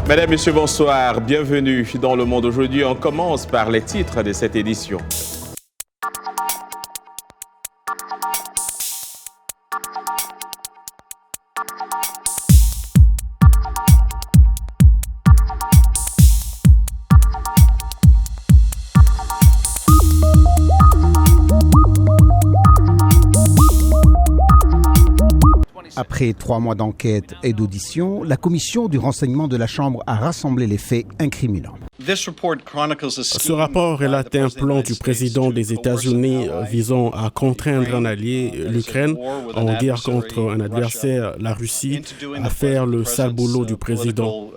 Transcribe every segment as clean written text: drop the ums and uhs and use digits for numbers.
Mesdames, Messieurs, bonsoir. Bienvenue dans Le Monde aujourd'hui. On commence par les titres de cette édition. Après 3 mois d'enquête et d'audition, la commission du renseignement de la Chambre a rassemblé les faits incriminants. Ce rapport relate un plan du président des États-Unis visant à contraindre un allié, l'Ukraine, en guerre contre un adversaire, la Russie, à faire le sale boulot du président.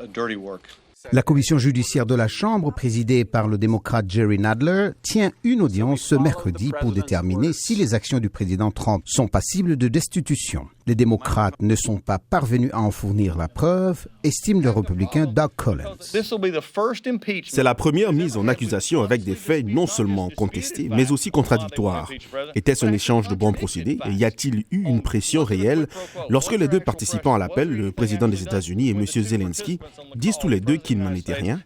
La commission judiciaire de la Chambre, présidée par le démocrate Jerry Nadler, tient une audience ce mercredi pour déterminer si les actions du président Trump sont passibles de destitution. Les démocrates ne sont pas parvenus à en fournir la preuve, estime le républicain Doug Collins. C'est la première mise en accusation avec des faits non seulement contestés, mais aussi contradictoires. Était-ce un échange de bons procédés et y a-t-il eu une pression réelle lorsque les deux participants à l'appel, le président des États-Unis et M. Zelensky, disent tous les deux qu'il n'en était rien?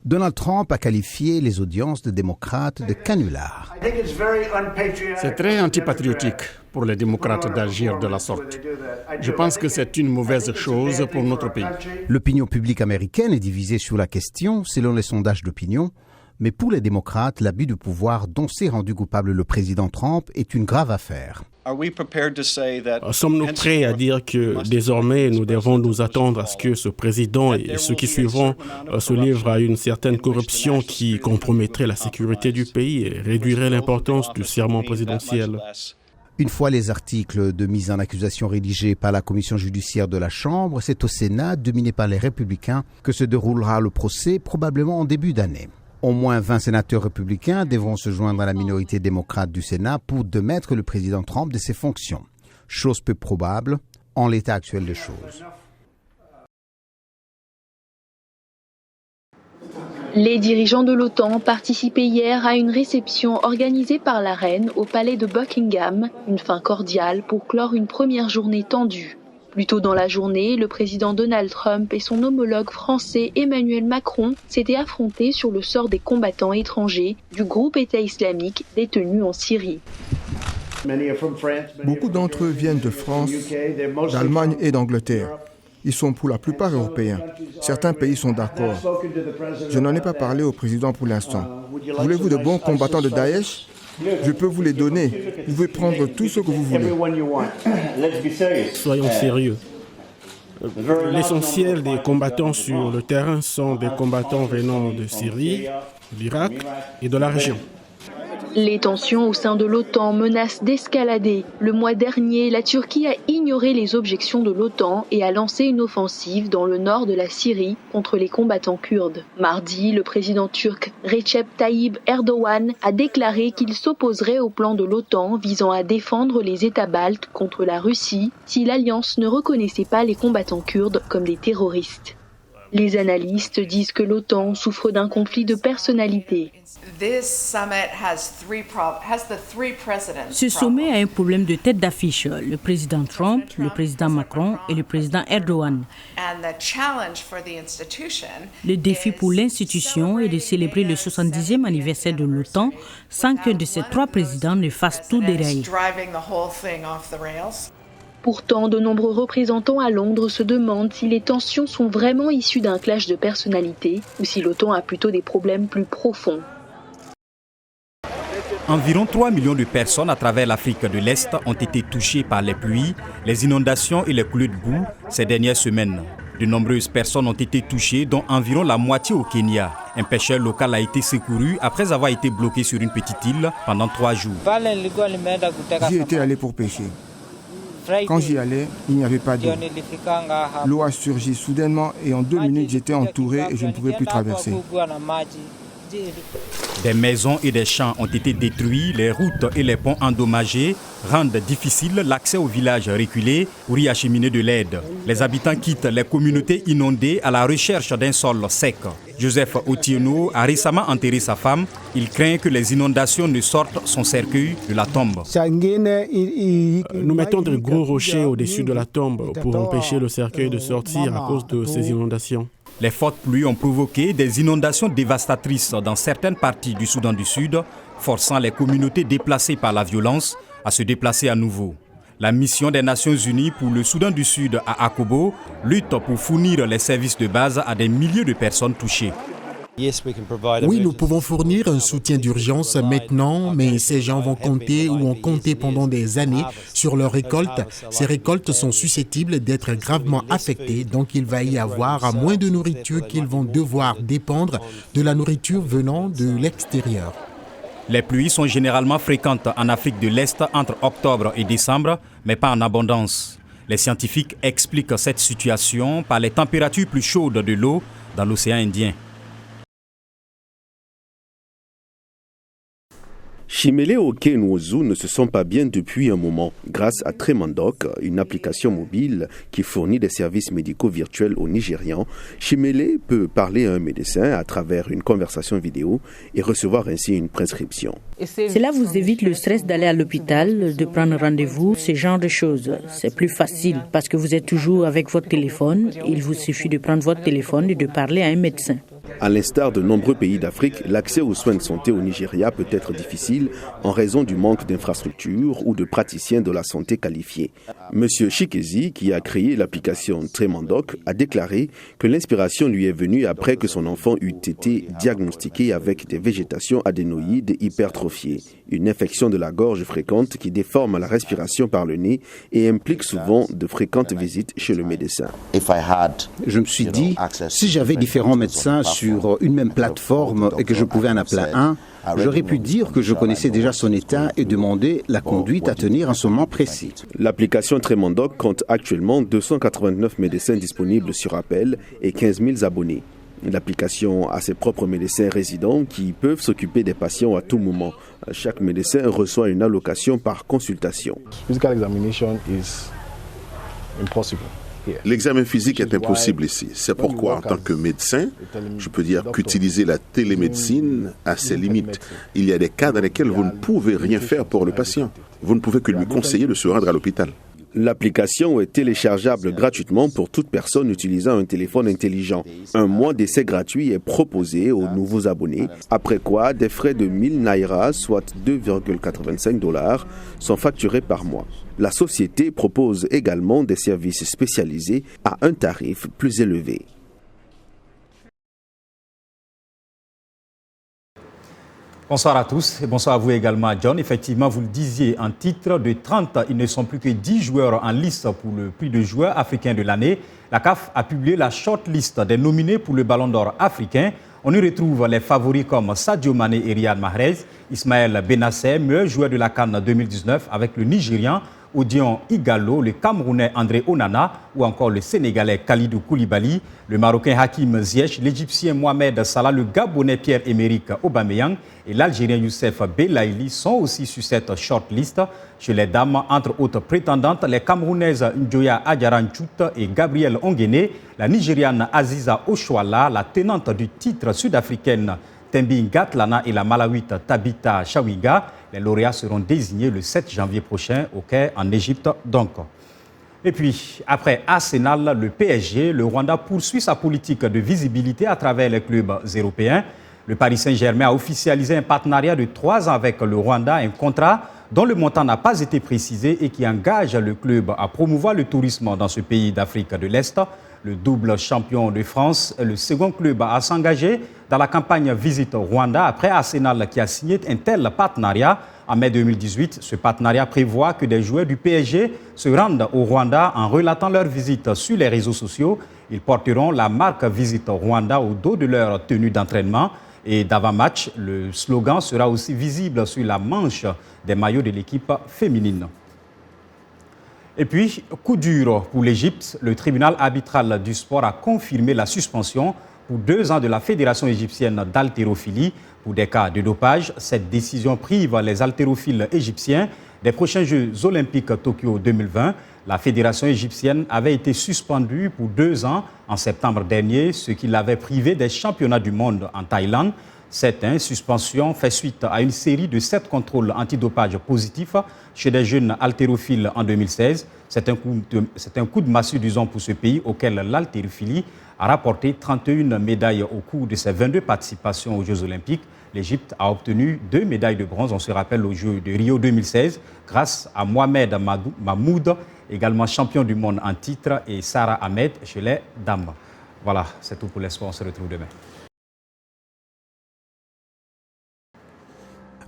Donald Trump a qualifié les audiences de démocrates de canulars. C'est très antipatriotique pour les démocrates d'agir de la sorte. Je pense que c'est une mauvaise chose pour notre pays. L'opinion publique américaine est divisée sur la question, selon les sondages d'opinion, mais pour les démocrates, l'abus de pouvoir dont s'est rendu coupable le président Trump est une grave affaire. Sommes-nous prêts à dire que désormais nous devons nous attendre à ce que ce président et ceux qui suivront se livrent à une certaine corruption qui compromettrait la sécurité du pays et réduirait l'importance du serment présidentiel? Une fois les articles de mise en accusation rédigés par la commission judiciaire de la Chambre, c'est au Sénat, dominé par les républicains, que se déroulera le procès, probablement en début d'année. Au moins 20 sénateurs républicains devront se joindre à la minorité démocrate du Sénat pour démettre le président Trump de ses fonctions. Chose peu probable en l'état actuel des choses. Les dirigeants de l'OTAN participaient hier à une réception organisée par la reine au palais de Buckingham, une fin cordiale pour clore une première journée tendue. Plus tôt dans la journée, le président Donald Trump et son homologue français Emmanuel Macron s'étaient affrontés sur le sort des combattants étrangers du groupe État islamique détenu en Syrie. Beaucoup d'entre eux viennent de France, d'Allemagne et d'Angleterre. Ils sont pour la plupart européens. Certains pays sont d'accord. Je n'en ai pas parlé au président pour l'instant. Voulez-vous de bons combattants de Daesh? Je peux vous les donner. Vous pouvez prendre tout ce que vous voulez. Soyons sérieux. L'essentiel des combattants sur le terrain sont des combattants venant de Syrie, d'Irak et de la région. Les tensions au sein de l'OTAN menacent d'escalader. Le mois dernier, la Turquie a ignoré les objections de l'OTAN et a lancé une offensive dans le nord de la Syrie contre les combattants kurdes. Mardi, le président turc Recep Tayyip Erdogan a déclaré qu'il s'opposerait au plan de l'OTAN visant à défendre les États baltes contre la Russie si l'alliance ne reconnaissait pas les combattants kurdes comme des terroristes. Les analystes disent que l'OTAN souffre d'un conflit de personnalité. Ce sommet a un problème de tête d'affiche, le président Trump, le président Macron et le président Erdogan. Le défi pour l'institution est de célébrer le 70e anniversaire de l'OTAN sans qu'un de ces 3 présidents ne fasse tout dérailler. Pourtant, de nombreux représentants à Londres se demandent si les tensions sont vraiment issues d'un clash de personnalités ou si l'OTAN a plutôt des problèmes plus profonds. Environ 3 millions de personnes à travers l'Afrique de l'Est ont été touchées par les pluies, les inondations et les coulées de boue ces dernières semaines. De nombreuses personnes ont été touchées, dont environ la moitié au Kenya. Un pêcheur local a été secouru après avoir été bloqué sur une petite île pendant 3 jours. J'y étais allé pour pêcher. Quand j'y allais, il n'y avait pas d'eau. L'eau a surgi soudainement et en 2 minutes, j'étais entouré et je ne pouvais plus traverser. Des maisons et des champs ont été détruits, les routes et les ponts endommagés rendent difficile l'accès aux villages reculés pour y acheminer de l'aide. Les habitants quittent les communautés inondées à la recherche d'un sol sec. Joseph Otieno a récemment enterré sa femme. Il craint que les inondations ne sortent son cercueil de la tombe. Nous mettons de gros rochers au-dessus de la tombe pour empêcher le cercueil de sortir à cause de ces inondations. Les fortes pluies ont provoqué des inondations dévastatrices dans certaines parties du Soudan du Sud, forçant les communautés déplacées par la violence à se déplacer à nouveau. La mission des Nations Unies pour le Soudan du Sud à Akobo lutte pour fournir les services de base à des milliers de personnes touchées. Oui, nous pouvons fournir un soutien d'urgence maintenant, mais ces gens vont compter ou ont compté pendant des années sur leurs récoltes. Ces récoltes sont susceptibles d'être gravement affectées, donc il va y avoir moins de nourriture qu'ils vont devoir dépendre de la nourriture venant de l'extérieur. Les pluies sont généralement fréquentes en Afrique de l'Est entre octobre et décembre, mais pas en abondance. Les scientifiques expliquent cette situation par les températures plus chaudes de l'eau dans l'océan Indien. Chimele Oke Nwozu ne se sent pas bien depuis un moment. Grâce à Tremandoc, une application mobile qui fournit des services médicaux virtuels aux Nigérians, Chimele peut parler à un médecin à travers une conversation vidéo et recevoir ainsi une prescription. Cela vous évite le stress d'aller à l'hôpital, de prendre rendez-vous, ce genre de choses. C'est plus facile parce que vous êtes toujours avec votre téléphone. Il vous suffit de prendre votre téléphone et de parler à un médecin. À l'instar de nombreux pays d'Afrique, l'accès aux soins de santé au Nigeria peut être difficile en raison du manque d'infrastructures ou de praticiens de la santé qualifiés. Monsieur Chikezi, qui a créé l'application Tremandoc, a déclaré que l'inspiration lui est venue après que son enfant eût été diagnostiqué avec des végétations adénoïdes hypertrophiées, une infection de la gorge fréquente qui déforme la respiration par le nez et implique souvent de fréquentes visites chez le médecin. Je me suis dit, si j'avais différents médecins sur une même plateforme et que je pouvais en appeler un, j'aurais pu dire que je connaissais déjà son état et demander la conduite à tenir en ce moment précis. L'application Tremandoc compte actuellement 289 médecins disponibles sur appel et 15 000 abonnés. L'application a ses propres médecins résidents qui peuvent s'occuper des patients à tout moment. Chaque médecin reçoit une allocation par consultation. L'examen physique est impossible ici. C'est pourquoi, en tant que médecin, je peux dire qu'utiliser la télémédecine a ses limites. Il y a des cas dans lesquels vous ne pouvez rien faire pour le patient. Vous ne pouvez que lui conseiller de se rendre à l'hôpital. L'application est téléchargeable gratuitement pour toute personne utilisant un téléphone intelligent. Un mois d'essai gratuit est proposé aux nouveaux abonnés, après quoi des frais de 1000 naira, soit 2,85 $, sont facturés par mois. La société propose également des services spécialisés à un tarif plus élevé. Bonsoir à tous et bonsoir à vous également, John. Effectivement, vous le disiez en titre, de 30, ils ne sont plus que 10 joueurs en lice pour le prix de joueur africain de l'année. La CAF a publié la shortlist des nominés pour le Ballon d'Or africain. On y retrouve les favoris comme Sadio Mané et Riyad Mahrez, Ismaël Benacer, meilleur joueur de la CAN 2019 avec le Nigérian Odion Igalo, le Camerounais André Onana ou encore le Sénégalais Khalidou Koulibaly, le Marocain Hakim Ziyech, l'Égyptien Mohamed Salah, le Gabonais Pierre-Emerick Aubameyang et l'Algérien Youssef Belaïli sont aussi sur cette shortlist. Chez les dames, entre autres prétendantes, les Camerounaises Njoya Adjaranchout et Gabrielle Onguene, la Nigériane Aziza Oshwala, la tenante du titre sud-africaine Tembi Ngatlana et la Malawite Tabitha Chawiga. Les lauréats seront désignés le 7 janvier prochain au Caire, en Égypte donc. Et puis, après Arsenal, le PSG, le Rwanda poursuit sa politique de visibilité à travers les clubs européens. Le Paris Saint-Germain a officialisé un partenariat de 3 ans avec le Rwanda, un contrat dont le montant n'a pas été précisé et qui engage le club à promouvoir le tourisme dans ce pays d'Afrique de l'Est. Le double champion de France est le second club à s'engager dans la campagne Visite Rwanda après Arsenal qui a signé un tel partenariat. En mai 2018, ce partenariat prévoit que des joueurs du PSG se rendent au Rwanda en relatant leur visite sur les réseaux sociaux. Ils porteront la marque Visite Rwanda au dos de leur tenue d'entraînement. Et d'avant-match, le slogan sera aussi visible sur la manche des maillots de l'équipe féminine. Et puis, coup dur pour l'Égypte, le tribunal arbitral du sport a confirmé la suspension pour 2 ans de la Fédération égyptienne d'haltérophilie pour des cas de dopage. Cette décision prive les haltérophiles égyptiens des prochains Jeux olympiques Tokyo 2020. La Fédération égyptienne avait été suspendue pour 2 ans en septembre dernier, ce qui l'avait privé des championnats du monde en Thaïlande. Cette suspension fait suite à une série de 7 contrôles antidopage positifs chez des jeunes haltérophiles en 2016. C'est un coup de massue, disons, pour ce pays auquel l'haltérophilie a rapporté 31 médailles au cours de ses 22 participations aux Jeux olympiques. L'Égypte a obtenu 2 médailles de bronze, on se rappelle, aux Jeux de Rio 2016, grâce à Mohamed Mahmoud, également champion du monde en titre, et Sarah Ahmed chez les dames. Voilà, c'est tout pour l'espoir, on se retrouve demain.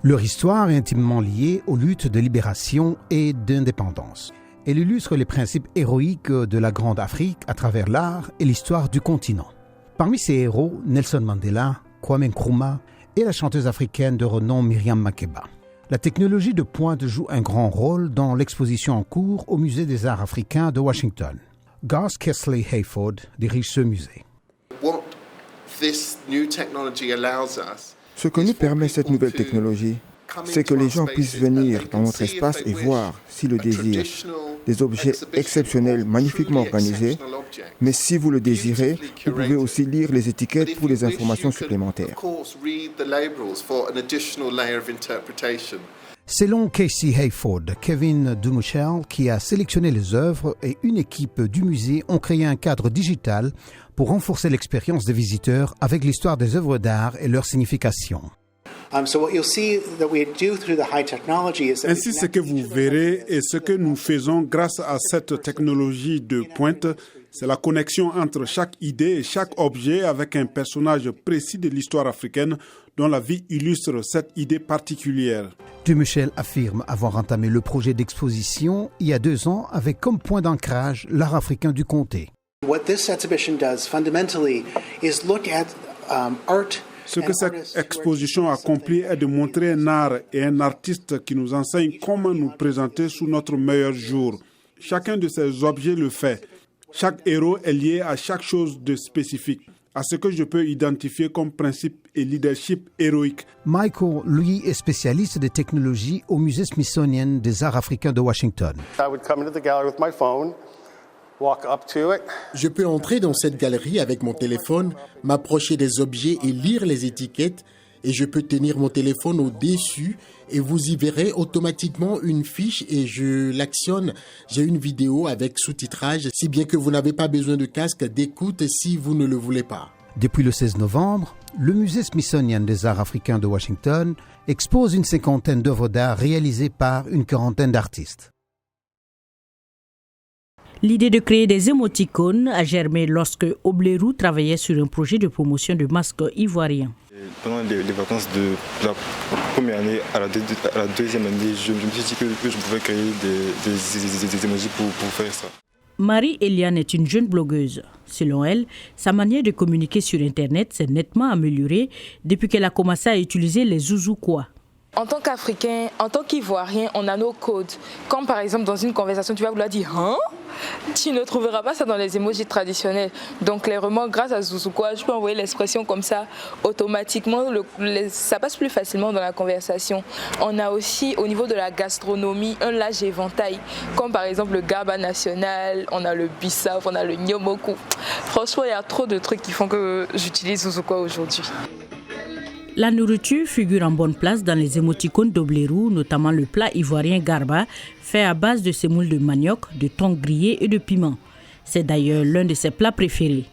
Leur histoire est intimement liée aux luttes de libération et d'indépendance. Elle illustre les principes héroïques de la Grande Afrique à travers l'art et l'histoire du continent. Parmi ces héros, Nelson Mandela, Kwame Nkrumah et la chanteuse africaine de renom Myriam Makeba. La technologie de pointe joue un grand rôle dans l'exposition en cours au Musée des Arts africains de Washington. Garth Kesley Hayford dirige ce musée. Ce que nous permet cette nouvelle technologie, c'est que les gens puissent venir dans notre espace et voir, s'ils le désirent, des objets exceptionnels, magnifiquement organisés. Mais si vous le désirez, vous pouvez aussi lire les étiquettes pour les informations supplémentaires. Selon Casey Hayford, Kevin Dumuchel, qui a sélectionné les œuvres, et une équipe du musée ont créé un cadre digital pour renforcer l'expérience des visiteurs avec l'histoire des œuvres d'art et leur signification. Ainsi, ce que vous verrez et ce que nous faisons grâce à cette technologie de pointe, c'est la connexion entre chaque idée et chaque objet avec un personnage précis de l'histoire africaine dont la vie illustre cette idée particulière. Dumuchel affirme avoir entamé le projet d'exposition il y a 2 ans avec comme point d'ancrage l'art africain du comté. Ce que cette exposition accomplit est de montrer un art et un artiste qui nous enseigne comment nous présenter sous notre meilleur jour. Chacun de ces objets le fait. Chaque héros est lié à chaque chose de spécifique, à ce que je peux identifier comme principe et leadership héroïque. Michael, lui, est spécialiste des technologies au Musée Smithsonian des Arts africains de Washington. Je peux entrer dans cette galerie avec mon téléphone, m'approcher des objets et lire les étiquettes, et je peux tenir mon téléphone au-dessus et vous y verrez automatiquement une fiche et je l'actionne. J'ai une vidéo avec sous-titrage, si bien que vous n'avez pas besoin de casque d'écoute si vous ne le voulez pas. Depuis le 16 novembre, le Musée Smithsonian des Arts africains de Washington expose une 50aine d'œuvres d'art réalisées par une 40aine d'artistes. L'idée de créer des émoticônes a germé lorsque Oblerou travaillait sur un projet de promotion de masques ivoiriens. Pendant les vacances de la première année à la deuxième année, je me suis dit que je pouvais créer des émojis pour faire ça. Marie-Eliane est une jeune blogueuse. Selon elle, sa manière de communiquer sur Internet s'est nettement améliorée depuis qu'elle a commencé à utiliser les zouzoukois. En tant qu'Africain, en tant qu'Ivoirien, on a nos codes. Comme par exemple dans une conversation, tu vas vouloir dire « Hein ?» Tu ne trouveras pas ça dans les émojis traditionnels. Donc clairement, grâce à Zouzoukoua, je peux envoyer l'expression comme ça automatiquement. Ça passe plus facilement dans la conversation. On a aussi au niveau de la gastronomie un large éventail. Comme par exemple le Gaba national, on a le Bissau, on a le Nyomoku. Franchement, il y a trop de trucs qui font que j'utilise Zouzoukoua aujourd'hui. La nourriture figure en bonne place dans les émoticônes d'Oblerou, notamment le plat ivoirien garba, fait à base de semoule de manioc, de thon grillé et de piment. C'est d'ailleurs l'un de ses plats préférés.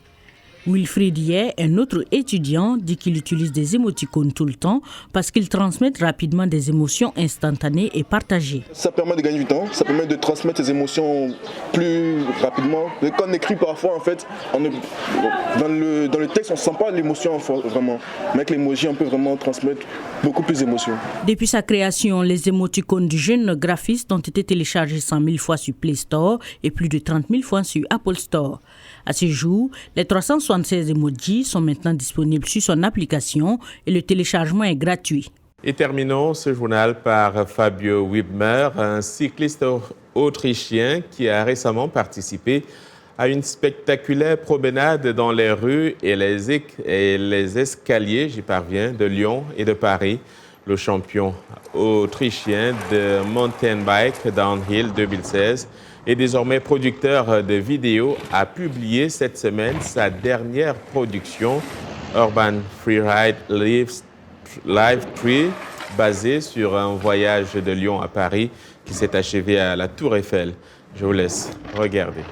Wilfried Yeh, un autre étudiant, dit qu'il utilise des émoticônes tout le temps parce qu'ils transmettent rapidement des émotions instantanées et partagées. Ça permet de gagner du temps, ça permet de transmettre ses émotions plus rapidement. Quand on écrit parfois, en fait, dans le texte, on ne sent pas l'émotion vraiment. Mais avec l'emoji, on peut vraiment transmettre beaucoup plus d'émotions. Depuis sa création, les émoticônes du jeune graphiste ont été téléchargés 100 000 fois sur Play Store et plus de 30 000 fois sur Apple Store. À ce jour, les 376 emojis sont maintenant disponibles sur son application et le téléchargement est gratuit. Et terminons ce journal par Fabio Wibmer, un cycliste autrichien qui a récemment participé à une spectaculaire promenade dans les rues et les escaliers, j'y parviens, de Lyon et de Paris. Le champion autrichien de mountain bike downhill 2016 et désormais producteur de vidéos a publié cette semaine sa dernière production, Urban Freeride Live 3, basée sur un voyage de Lyon à Paris qui s'est achevé à la Tour Eiffel. Je vous laisse regarder.